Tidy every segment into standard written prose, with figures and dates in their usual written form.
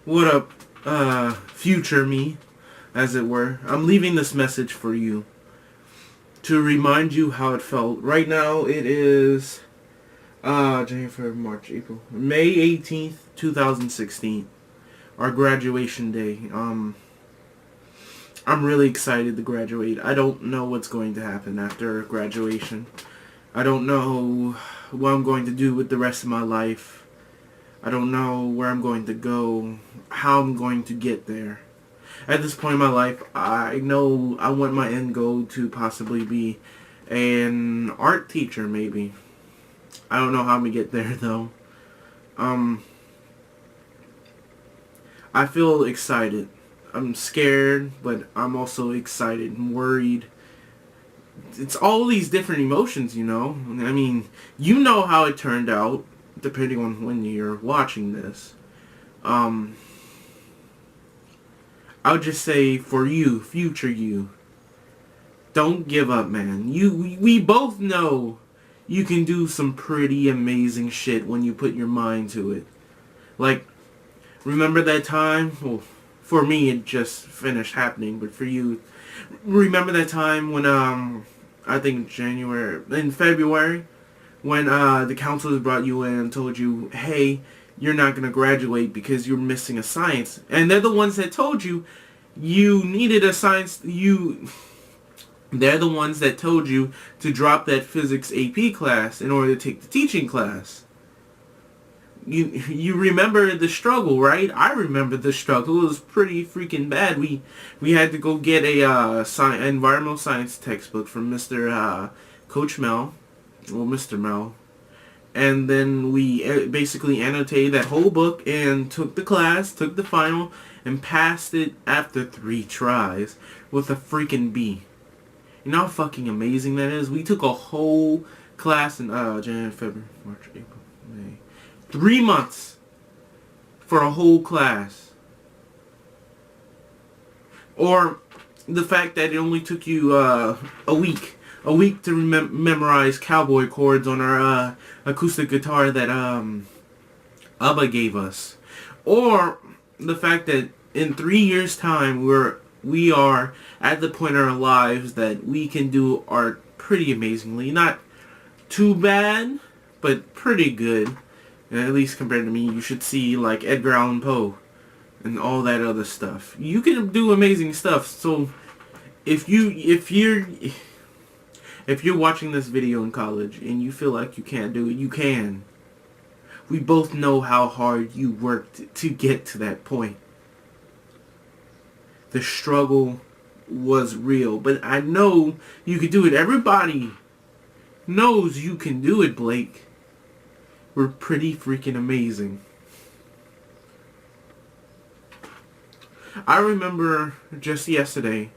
What up, future me, as it were? I'm leaving this message for you to remind you how it felt. Right now, it is, January, February, March, April, May 18th, 2016. Our graduation day. I'm really excited to graduate. I don't know what's going to happen after graduation. I don't know what I'm going to do with the rest of my life. I don't know where I'm going to go, how I'm going to get there. At this point in my life, I know I want my end goal to possibly be an art teacher, maybe. I don't know how I'm going to get there, though. I feel excited. I'm scared, but I'm also excited and worried. It's all these different emotions, you know? I mean, you know how it turned out, depending on when you're watching this. I would just say, for you, future you, don't give up, man. We both know you can do some pretty amazing shit when you put your mind to it. Like, remember that time? Well, for me, it just finished happening, but for you, remember that time when, I think in February, when the counselors brought you in and told you, hey, you're not going to graduate because you're missing a science. And they're the ones that told you needed a science, they're the ones that told you to drop that physics AP class in order to take the teaching class. You remember the struggle, right? I remember the struggle. It was pretty freaking bad. We had to go get a environmental science textbook from Mr. Coach Mel, well, Mr. Mel, and then we basically annotated that whole book and took the class, took the final, and passed it after 3 tries with a freaking B. You know how fucking amazing that is? We took a whole class in January, February, March, April, May. 3 months for a whole class. Or the fact that it only took you a week to memorize cowboy chords on our acoustic guitar that ABBA gave us. Or the fact that in 3 years' time we are at the point in our lives that we can do art pretty amazingly. Not too bad, but pretty good. At least compared to me. You should see like Edgar Allan Poe and all that other stuff. You can do amazing stuff. So if you're watching this video in college and you feel like you can't do it, you can. We both know how hard you worked to get to that point. The struggle was real, but I know you can do it. Everybody knows you can do it, Blake. We're pretty freaking amazing. I remember just yesterday,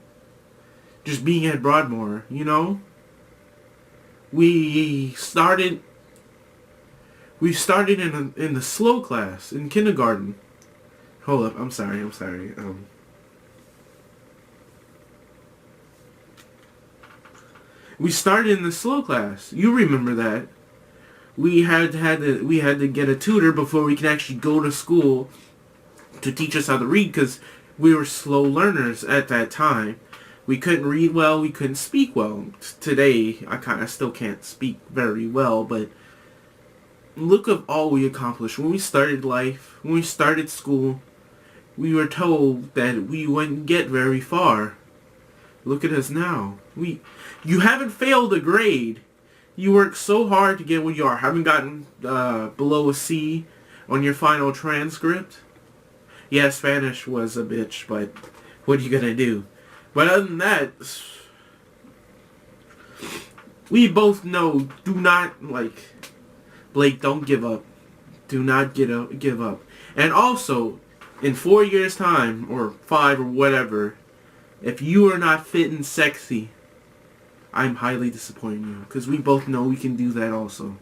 just being at Broadmoor, you know? We started in the slow class in kindergarten. Hold up, I'm sorry. We started in the slow class. You remember that? We had to get a tutor before we could actually go to school to teach us how to read, because we were slow learners at that time. We couldn't read well, we couldn't speak well. Today, I still can't speak very well, but look at all we accomplished. When we started life, when we started school, we were told that we wouldn't get very far. Look at us now. You haven't failed a grade. You worked so hard to get where you are. Haven't gotten below a C on your final transcript. Yeah, Spanish was a bitch, but what are you gonna do? But other than that, we both know, do not, Blake, don't give up. Do not give up. And also, in 4 years' time, or 5 or whatever, if you are not fit and sexy, I'm highly disappointed in you, because we both know we can do that also.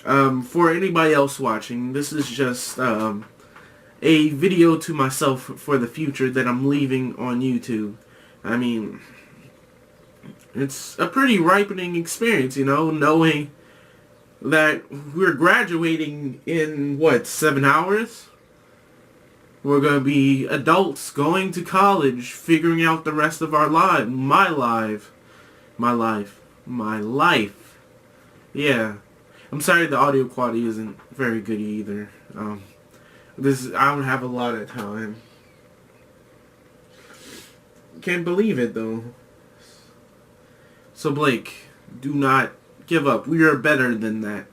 For anybody else watching, this is just a video to myself for the future that I'm leaving on YouTube. I mean, it's a pretty ripening experience, you know, knowing that we're graduating in, 7 hours? We're going to be adults going to college, figuring out the rest of our life. My life. My life. My life. Yeah. I'm sorry the audio quality isn't very good either. I don't have a lot of time. Can't believe it though. So Blake, do not give up. We are better than that.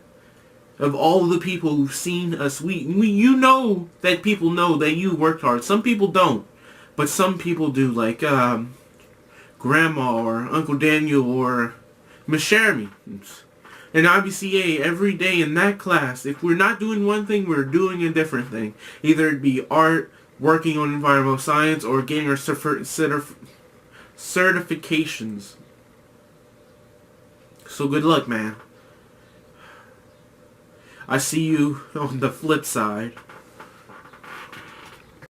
Of all the people who've seen us, you know that people know that you worked hard. Some people don't, but some people do, like Grandma or Uncle Daniel or Miss Jeremy. In IBCA, every day in that class, if we're not doing one thing, we're doing a different thing. Either it be art, working on environmental science, or getting our certifications. So good luck, man. I see you on the flip side.